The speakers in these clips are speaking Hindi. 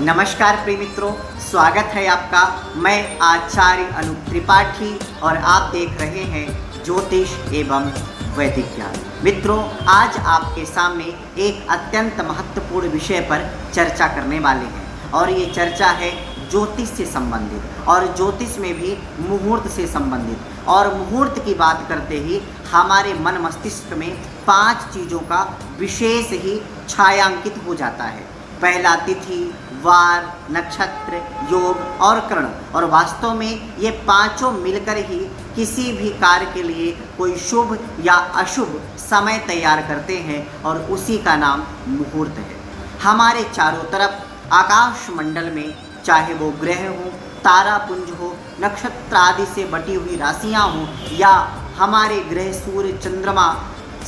नमस्कार प्रिय मित्रों, स्वागत है आपका। मैं आचार्य अनूप त्रिपाठी और आप देख रहे हैं ज्योतिष एवं वैदिक ज्ञान। मित्रों, आज आपके सामने एक अत्यंत महत्वपूर्ण विषय पर चर्चा करने वाले हैं और ये चर्चा है ज्योतिष से संबंधित और ज्योतिष में भी मुहूर्त से संबंधित। और मुहूर्त की बात करते ही हमारे मन मस्तिष्क में 5 चीज़ों का विशेष ही छायांकित हो जाता है। पहला तिथि, वार, नक्षत्र, योग और करण। और वास्तव में ये पांचों मिलकर ही किसी भी कार्य के लिए कोई शुभ या अशुभ समय तैयार करते हैं और उसी का नाम मुहूर्त है। हमारे चारों तरफ आकाश मंडल में चाहे वो ग्रह हो, तारापुंज हो, नक्षत्र आदि से बटी हुई राशियाँ हों या हमारे ग्रह सूर्य चंद्रमा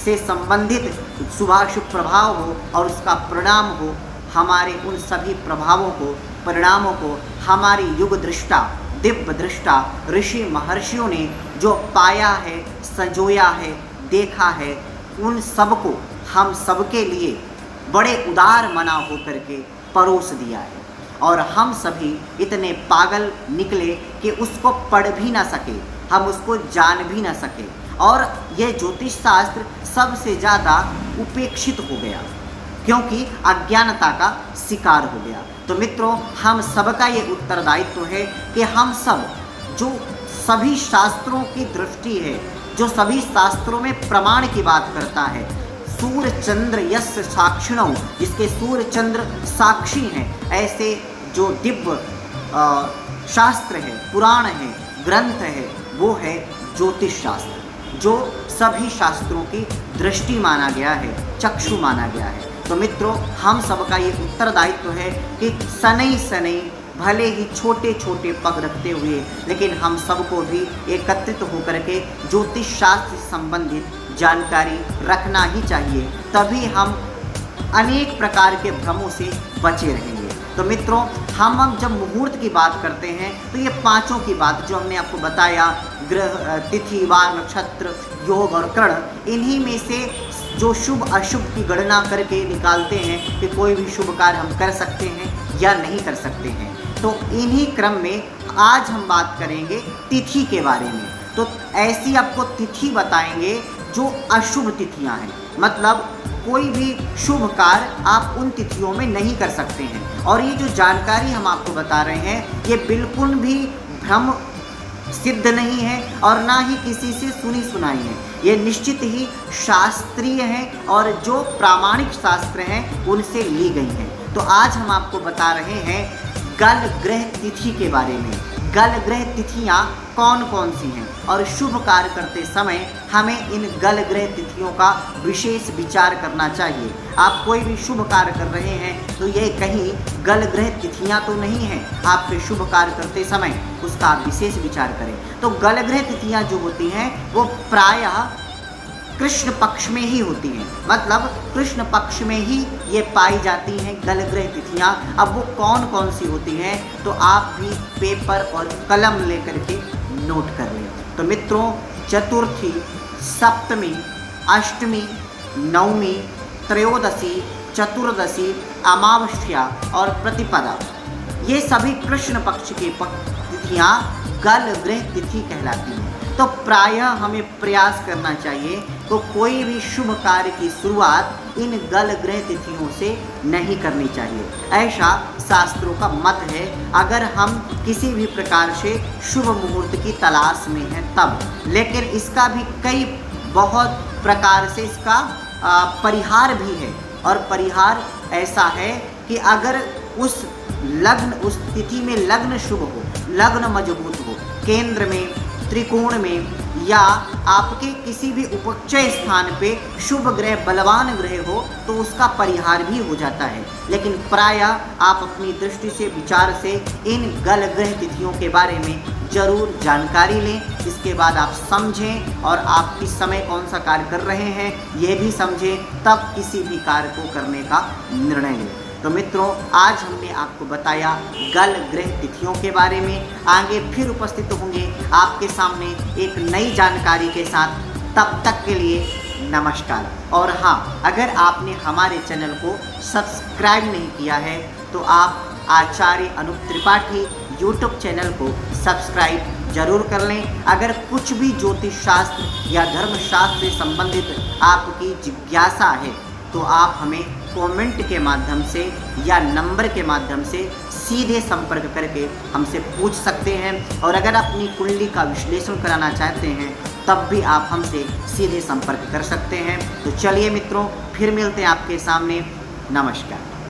से संबंधित शुभाशुभ प्रभाव हो और उसका परिणाम हो, हमारे उन सभी प्रभावों को, परिणामों को हमारी युग दृष्टा, दिव्य दृष्टा ऋषि महर्षियों ने जो पाया है, संजोया है, देखा है, उन सबको हम सबके लिए बड़े उदार मना होकर के परोस दिया है। और हम सभी इतने पागल निकले कि उसको पढ़ भी ना सके, हम उसको जान भी ना सके और ये ज्योतिष शास्त्र सबसे ज़्यादा उपेक्षित हो गया क्योंकि अज्ञानता का शिकार हो गया। तो मित्रों, हम सबका ये उत्तरदायित्व है कि हम सब जो सभी शास्त्रों की दृष्टि है, जो सभी शास्त्रों में प्रमाण की बात करता है, सूर्य चंद्र यस्य साक्षिणौ, जिसके सूर्य चंद्र साक्षी हैं, ऐसे जो दिव्य शास्त्र है, पुराण है, ग्रंथ है, वो है ज्योतिष शास्त्र, जो सभी शास्त्रों की दृष्टि माना गया है, चक्षु माना गया है। तो मित्रों, हम सबका ये उत्तरदायित्व है कि सनई सनई भले ही छोटे छोटे पग रखते हुए, लेकिन हम सबको भी एकत्रित होकर के ज्योतिष शास्त्र से संबंधित जानकारी रखना ही चाहिए, तभी हम अनेक प्रकार के भ्रमों से बचे रहेंगे। तो मित्रों, हम जब मुहूर्त की बात करते हैं तो ये पांचों की बात जो हमने आपको बताया, ग्रह, तिथि, वार, नक्षत्र, योग और करण, इन्हीं में से जो शुभ अशुभ की गणना करके निकालते हैं कि कोई भी शुभ कार्य हम कर सकते हैं या नहीं कर सकते हैं। तो इन्हीं क्रम में आज हम बात करेंगे तिथि के बारे में। तो ऐसी आपको तिथि बताएंगे जो अशुभ तिथियां हैं, मतलब कोई भी शुभ कार्य आप उन तिथियों में नहीं कर सकते हैं। और ये जो जानकारी हम आपको बता रहे हैं, ये बिल्कुल भी भ्रम सिद्ध नहीं है और ना ही किसी से सुनी सुनाई है, ये निश्चित ही शास्त्रीय है और जो प्रामाणिक शास्त्र हैं उनसे ली गई हैं। तो आज हम आपको बता रहे हैं गल ग्रह तिथि के बारे में। गल ग्रह तिथियां कौन कौन सी हैं और शुभ कार्य करते समय हमें इन गल ग्रह तिथियों का विशेष विचार करना चाहिए। आप कोई भी शुभ कार्य कर रहे हैं तो ये कहीं गल ग्रह तिथियां तो नहीं हैं, आपके शुभ कार्य करते समय उसका आप विशेष विचार करें। तो गल ग्रह तिथियां जो होती हैं वो प्रायः कृष्ण पक्ष में ही होती हैं, मतलब कृष्ण पक्ष में ही ये पाई जाती हैं गल ग्रह तिथियां। अब वो कौन कौन सी होती हैं तो आप भी पेपर और कलम लेकर के नोट कर लें। तो मित्रों, चतुर्थी, सप्तमी, अष्टमी, नवमी, त्रयोदशी, चतुर्दशी, अमावस्या और प्रतिपदा, ये सभी कृष्ण पक्ष की तिथियां गल ग्रह तिथि कहलाती हैं। तो प्रायः हमें प्रयास करना चाहिए तो कोई भी शुभ कार्य की शुरुआत इन गल ग्रह तिथियों से नहीं करनी चाहिए, ऐसा शास्त्रों का मत है। अगर हम किसी भी प्रकार से शुभ मुहूर्त की तलाश में हैं तब, लेकिन इसका भी कई बहुत प्रकार से इसका परिहार भी है। और परिहार ऐसा है कि अगर उस तिथि में लग्न शुभ हो, लग्न मजबूत हो, केंद्र में, त्रिकोण में या आपके किसी भी उपचय स्थान पे शुभ ग्रह, बलवान ग्रह हो तो उसका परिहार भी हो जाता है। लेकिन प्रायः आप अपनी दृष्टि से, विचार से इन गल ग्रह तिथियों के बारे में जरूर जानकारी लें। इसके बाद आप समझें और आप किस समय कौन सा कार्य कर रहे हैं ये भी समझें, तब किसी भी कार्य को करने का निर्णय लें। तो मित्रों, आज हमने आपको बताया गल ग्रह तिथियों के बारे में। आगे फिर उपस्थित होंगे आपके सामने एक नई जानकारी के साथ। तब तक के लिए नमस्कार। और हाँ, अगर आपने हमारे चैनल को सब्सक्राइब नहीं किया है तो आप आचार्य अनूप त्रिपाठी यूट्यूब चैनल को सब्सक्राइब जरूर कर लें। अगर कुछ भी ज्योतिष शास्त्र या धर्मशास्त्र से संबंधित आपकी जिज्ञासा है तो आप हमें कमेंट के माध्यम से या नंबर के माध्यम से सीधे संपर्क करके हमसे पूछ सकते हैं। और अगर अपनी कुंडली का विश्लेषण कराना चाहते हैं तब भी आप हमसे सीधे संपर्क कर सकते हैं। तो चलिए मित्रों, फिर मिलते हैं आपके सामने। नमस्कार।